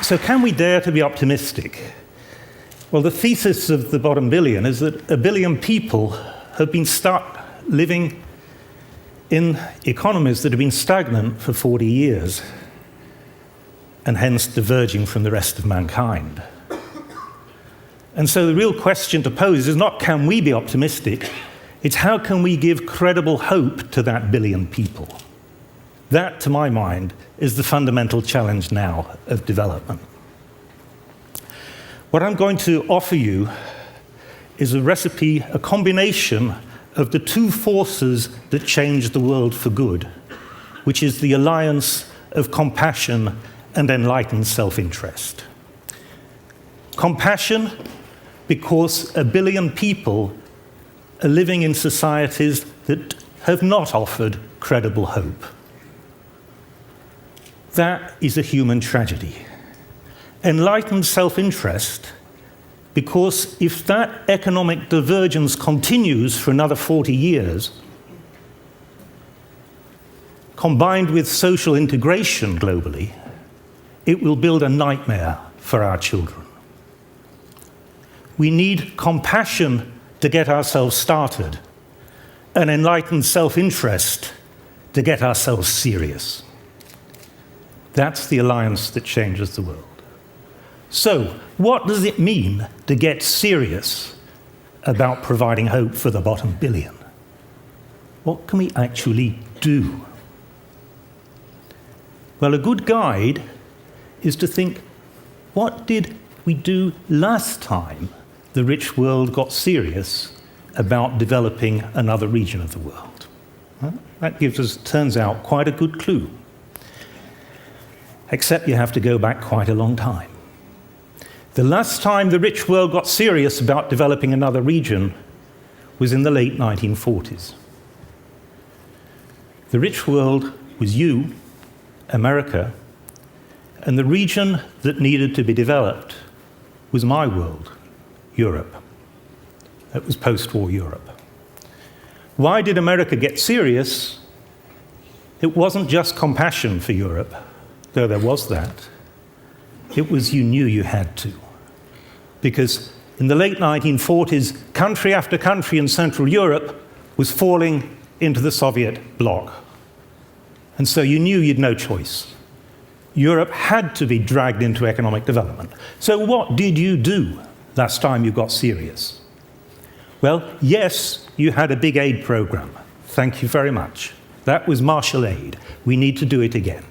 So can we dare to be optimistic? Well, the thesis of the bottom billion is that 1 billion people have been stuck living in economies that have been stagnant for 40 years, and hence diverging from the rest of mankind. And so the real question to pose is not can we be optimistic, it's how can we give credible hope to that 1 billion people? That, to my mind, is the fundamental challenge now of development. What I'm going to offer you is a recipe, a combination of the two forces that change the world for good, which is the alliance of compassion and enlightened self-interest. Compassion, because 1 billion people are living in societies that have not offered credible hope. That is a human tragedy. Enlightened self-interest, because if that economic divergence continues for another 40 years, combined with social integration globally, it will build a nightmare for our children. We need compassion to get ourselves started, and enlightened self-interest to get ourselves serious. That's the alliance that changes the world. So, what does it mean to get serious about providing hope for the bottom billion? What can we actually do? Well, a good guide is to think, what did we do last time the rich world got serious about developing another region of the world? Well, that gives us, turns out, quite a good clue. Except you have to go back quite a long time. The last time the rich world got serious about developing another region was in the late 1940s. The rich world was you, America, and the region that needed to be developed was my world, Europe. That was post-war Europe. Why did America get serious? It wasn't just compassion for Europe, though there was that. It was you knew you had to. Because in the late 1940s, country after country in Central Europe was falling into the Soviet bloc. And so you knew you'd no choice. Europe had to be dragged into economic development. So what did you do last time you got serious? Well, yes, you had a big aid program. Thank you very much. That was Marshall Aid. We need to do it again.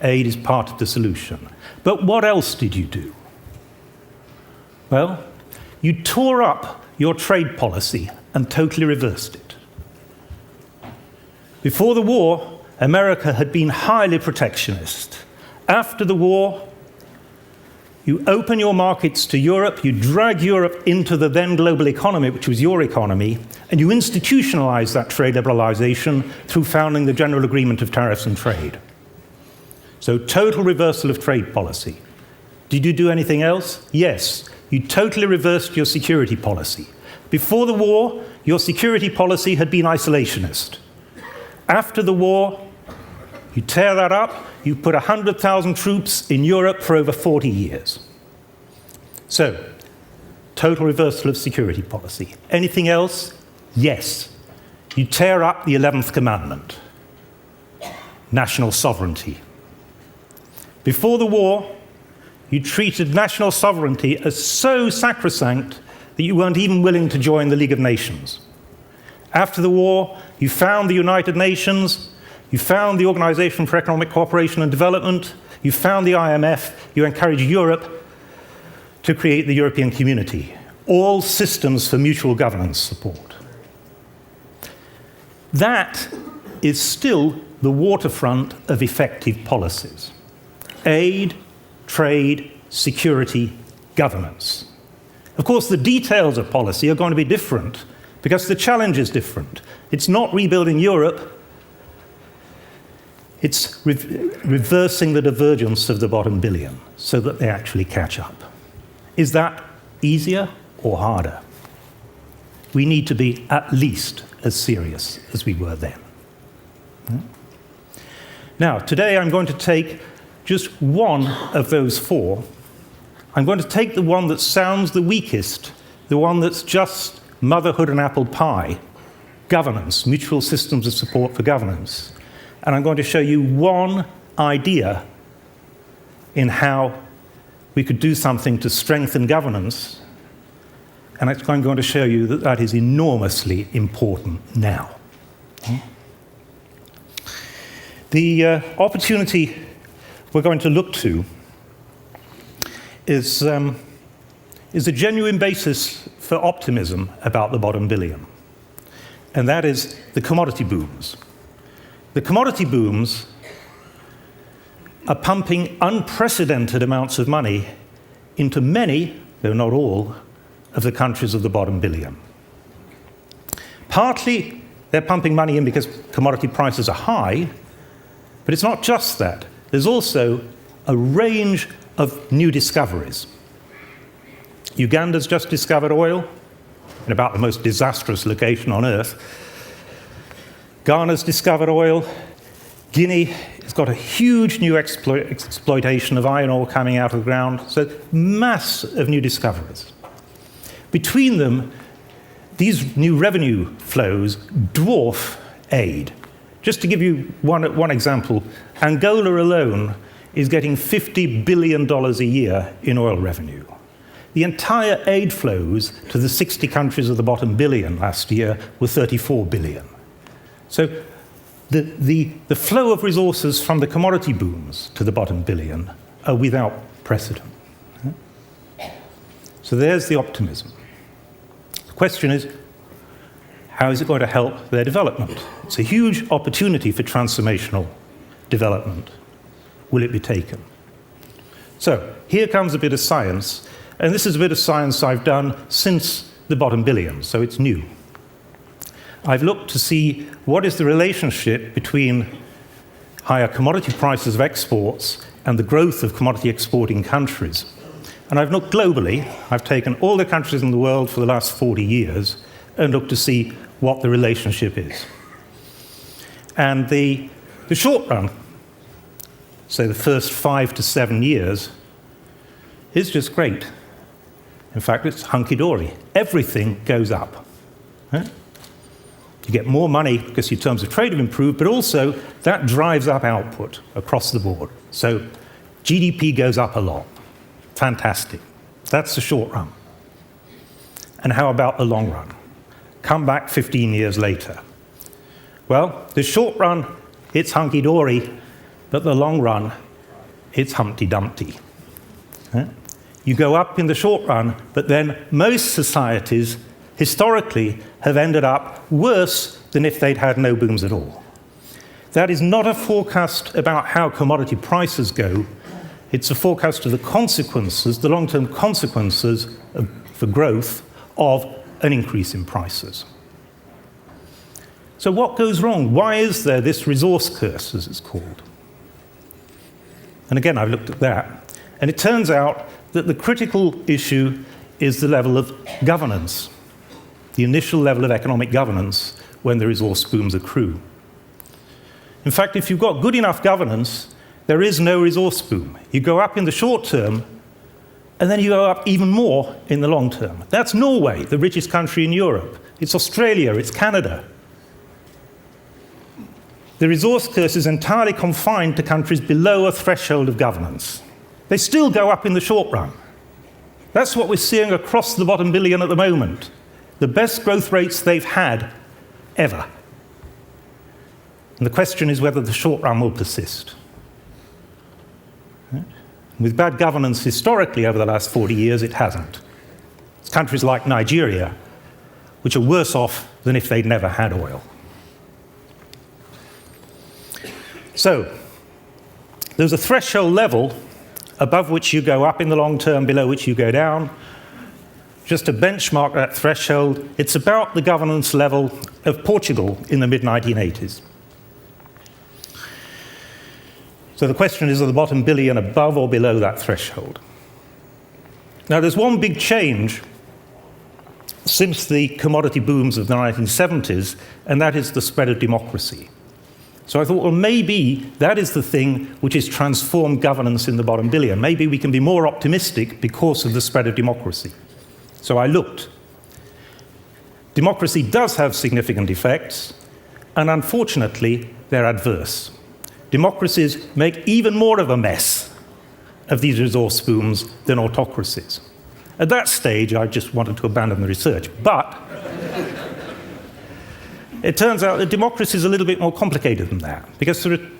Aid is part of the solution. But what else did you do? Well, you tore up your trade policy and totally reversed it. Before the war, America had been highly protectionist. After the war, you open your markets to Europe, you drag Europe into the then global economy, which was your economy, and you institutionalize that trade liberalization through founding the General Agreement of Tariffs and Trade. So total reversal of trade policy. Did you do anything else? Yes. You totally reversed your security policy. Before the war, your security policy had been isolationist. After the war, you tear that up, you put 100,000 troops in Europe for over 40 years. So, total reversal of security policy. Anything else? Yes. You tear up the 11th commandment, national sovereignty. Before the war, you treated national sovereignty as so sacrosanct that you weren't even willing to join the League of Nations. After the war, you found the United Nations, you found the Organization for Economic Cooperation and Development, you found the IMF, you encouraged Europe to create the European Community, all systems for mutual governance support. That is still the waterfront of effective policies. Aid, trade, security, governance. Of course, the details of policy are going to be different because the challenge is different. It's not rebuilding Europe, it's reversing the divergence of the bottom billion so that they actually catch up. Is that easier or harder? We need to be at least as serious as we were then. Now, today I'm going to take just one of those four. I'm going to take the one that sounds the weakest, the one that's just motherhood and apple pie, governance, mutual systems of support for governance. And I'm going to show you one idea in how we could do something to strengthen governance. And I'm going to show you that that is enormously important now. The opportunity we're going to look to is a genuine basis for optimism about the bottom billion. And that is the commodity booms. The commodity booms are pumping unprecedented amounts of money into many, though not all, of the countries of the bottom billion. Partly, they're pumping money in because commodity prices are high, but it's not just that. There's also a range of new discoveries. Uganda's just discovered oil in about the most disastrous location on Earth. Ghana's discovered oil. Guinea has got a huge new exploitation of iron ore coming out of the ground. So mass of new discoveries. Between them, these new revenue flows dwarf aid. Just to give you one example, Angola alone is getting $50 billion a year in oil revenue. The entire aid flows to the 60 countries of the bottom billion last year were $34 billion. So the flow of resources from the commodity booms to the bottom billion are without precedent. So there's the optimism. The question is, how is it going to help their development? It's a huge opportunity for transformational development. Will it be taken? So here comes a bit of science, and this is a bit of science I've done since the bottom billion, so it's new. I've looked to see what is the relationship between higher commodity prices of exports and the growth of commodity exporting countries. And I've looked globally. I've taken all the countries in the world for the last 40 years and looked to see what the relationship is. And the short run, say the first 5 to 7 years, is just great. In fact, it's hunky-dory. Everything goes up. Right? You get more money because your terms of trade have improved, but also that drives up output across the board. So GDP goes up a lot. Fantastic. That's the short run. And how about the long run? Come back 15 years later. Well, the short run, it's hunky-dory, but the long run, it's Humpty Dumpty. You go up in the short run, but then most societies historically have ended up worse than if they'd had no booms at all. That is not a forecast about how commodity prices go. It's a forecast of the consequences, the long-term consequences for growth of an increase in prices. So what goes wrong? Why is there this resource curse, as it's called? And again, I've looked at that. And it turns out that the critical issue is the level of governance, the initial level of economic governance when the resource booms accrue. In fact, if you've got good enough governance, there is no resource boom. You go up in the short term, and then you go up even more in the long term. That's Norway, the richest country in Europe. It's Australia, it's Canada. The resource curse is entirely confined to countries below a threshold of governance. They still go up in the short run. That's what we're seeing across the bottom billion at the moment. The best growth rates they've had ever. And the question is whether the short run will persist. With bad governance historically over the last 40 years, it hasn't. It's countries like Nigeria, which are worse off than if they'd never had oil. So, there's a threshold level above which you go up in the long term, below which you go down. Just to benchmark that threshold, it's about the governance level of Portugal in the mid-1980s. So the question is, are the bottom billion above or below that threshold? Now, there's one big change since the commodity booms of the 1970s, and that is the spread of democracy. So I thought, well, maybe that is the thing which has transformed governance in the bottom billion. Maybe we can be more optimistic because of the spread of democracy. So I looked. Democracy does have significant effects, and unfortunately, they're adverse. Democracies make even more of a mess of these resource booms than autocracies. At that stage, I just wanted to abandon the research. But it turns out that democracy is a little bit more complicated than that, because there are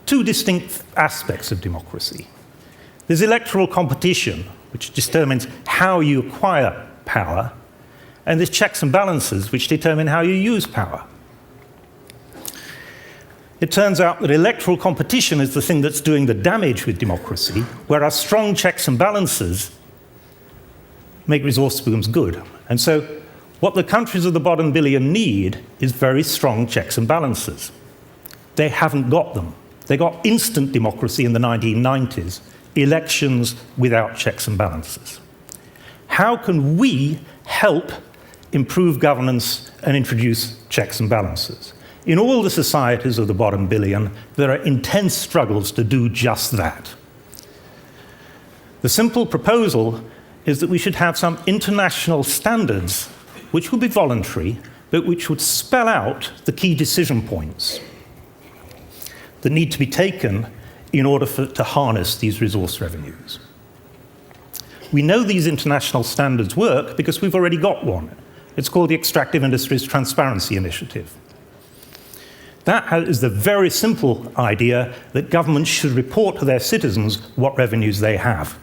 two distinct aspects of democracy. There's electoral competition, which determines how you acquire power, and there's checks and balances, which determine how you use power. It turns out that electoral competition is the thing that's doing the damage with democracy, whereas strong checks and balances make resource booms good. And so what the countries of the bottom billion need is very strong checks and balances. They haven't got them. They got instant democracy in the 1990s, elections without checks and balances. How can we help improve governance and introduce checks and balances? In all the societies of the bottom billion, there are intense struggles to do just that. The simple proposal is that we should have some international standards which would be voluntary, but which would spell out the key decision points that need to be taken in order to harness these resource revenues. We know these international standards work because we've already got one. It's called the Extractive Industries Transparency Initiative. That is the very simple idea that governments should report to their citizens what revenues they have.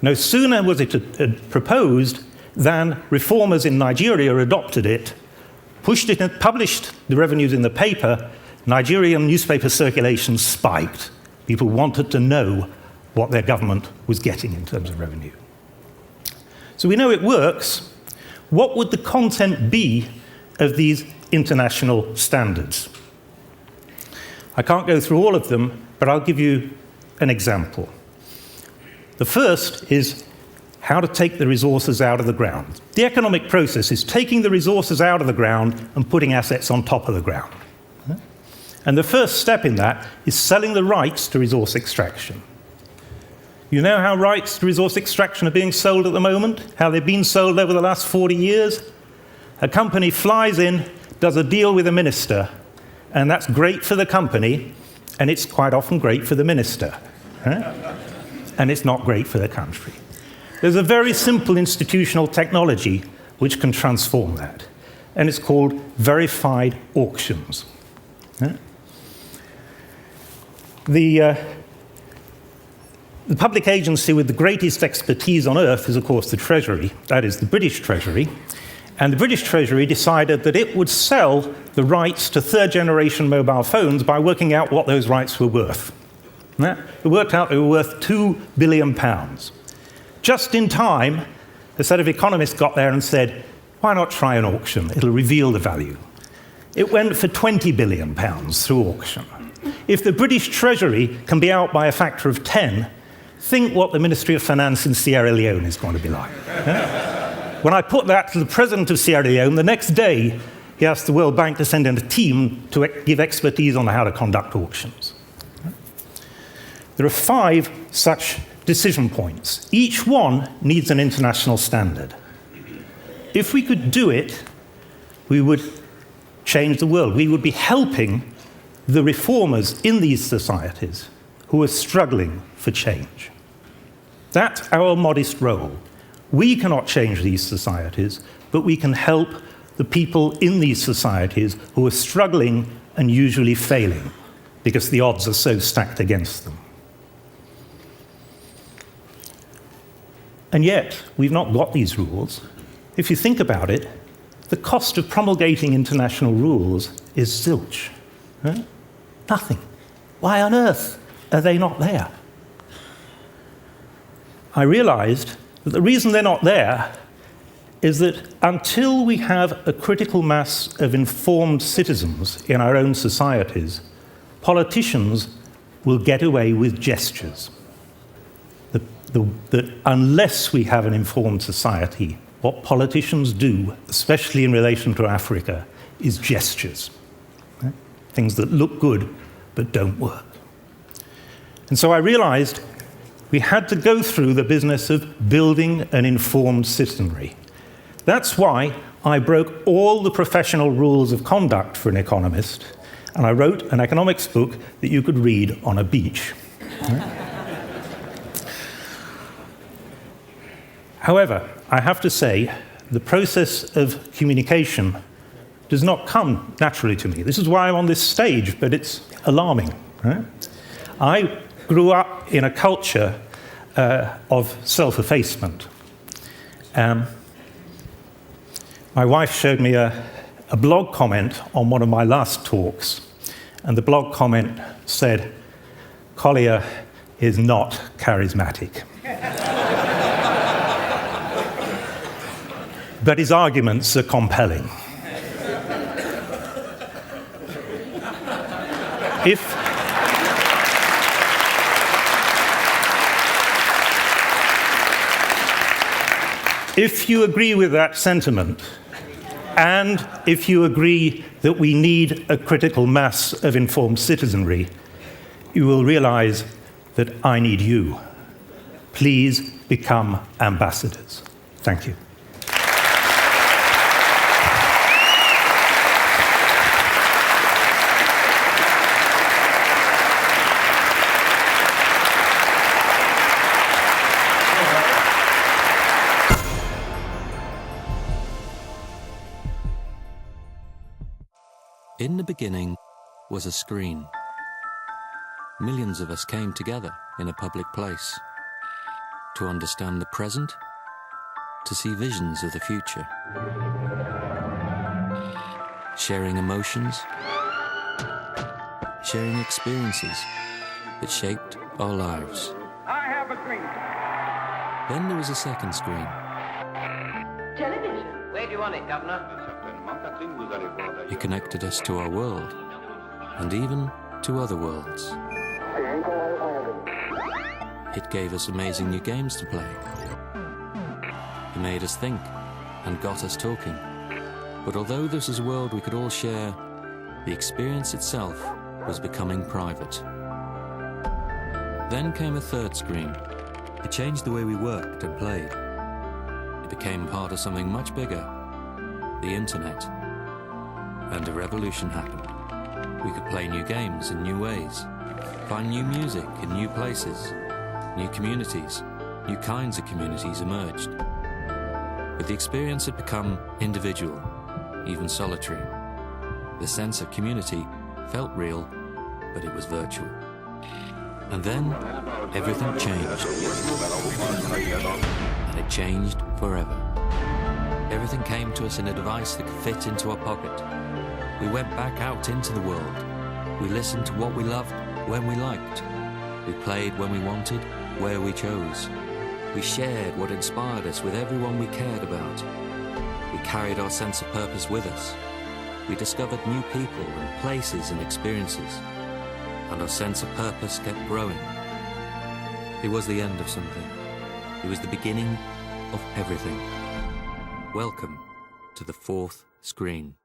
No sooner was it proposed than reformers in Nigeria adopted it, pushed it and published the revenues in the paper. Nigerian newspaper circulation spiked. People wanted to know what their government was getting in terms of revenue. So we know it works. What would the content be of these international standards? I can't go through all of them, but I'll give you an example. The first is how to take the resources out of the ground. The economic process is taking the resources out of the ground and putting assets on top of the ground. And the first step in that is selling the rights to resource extraction. You know how rights to resource extraction are being sold at the moment? How they've been sold over the last 40 years? A company flies in, does a deal with a minister, and that's great for the company, and it's quite often great for the minister. And it's not great for the country. There's a very simple institutional technology which can transform that, and it's called verified auctions. The public agency with the greatest expertise on earth is, of course, the Treasury. That is the British Treasury. And the British Treasury decided that it would sell the rights to third-generation mobile phones by working out what those rights were worth. It worked out they were worth £2 billion. Just in time, a set of economists got there and said, why not try an auction? It'll reveal the value. It went for £20 billion through auction. If the British Treasury can be out by a factor of 10, think what the Ministry of Finance in Sierra Leone is going to be like. When I put that to the president of Sierra Leone, the next day he asked the World Bank to send in a team to give expertise on how to conduct auctions. There are 5 such decision points. Each one needs an international standard. If we could do it, we would change the world. We would be helping the reformers in these societies who are struggling for change. That's our modest role. We cannot change these societies, but we can help the people in these societies who are struggling and usually failing because the odds are so stacked against them. And yet, we've not got these rules. If you think about it, the cost of promulgating international rules is zilch. Nothing. Why on earth are they not there? I realized that the reason they're not there is that until we have a critical mass of informed citizens in our own societies, politicians will get away with gestures. That unless we have an informed society, what politicians do, especially in relation to Africa, is gestures. things that look good but don't work. And so I realized we had to go through the business of building an informed citizenry. That's why I broke all the professional rules of conduct for an economist, and I wrote an economics book that you could read on a beach. However, I have to say, the process of communication does not come naturally to me. This is why I'm on this stage, but it's alarming. Right? I grew up in a culture of self-effacement. My wife showed me a blog comment on one of my last talks, and the blog comment said, "Collier is not charismatic." But his arguments are compelling. If you agree with that sentiment, and if you agree that we need a critical mass of informed citizenry, you will realize that I need you. Please become ambassadors. Thank you. In the beginning was a screen. Millions of us came together in a public place to understand the present, to see visions of the future, sharing emotions, sharing experiences that shaped our lives. I have a dream. Then there was a second screen. Television. Where do you want it, Governor? It connected us to our world, and even to other worlds. It gave us amazing new games to play. It made us think and got us talking. But although this was a world we could all share, the experience itself was becoming private. Then came a third screen. It changed the way we worked and played. It became part of something much bigger, the internet. And a revolution happened. We could play new games in new ways, find new music in new places, new communities, new kinds of communities emerged. But the experience had become individual, even solitary. The sense of community felt real, but it was virtual. And then everything changed. And it changed forever. Everything came to us in a device that could fit into our pocket. We went back out into the world. We listened to what we loved when we liked. We played when we wanted, where we chose. We shared what inspired us with everyone we cared about. We carried our sense of purpose with us. We discovered new people and places and experiences. And our sense of purpose kept growing. It was the end of something. It was the beginning of everything. Welcome to the fourth screen.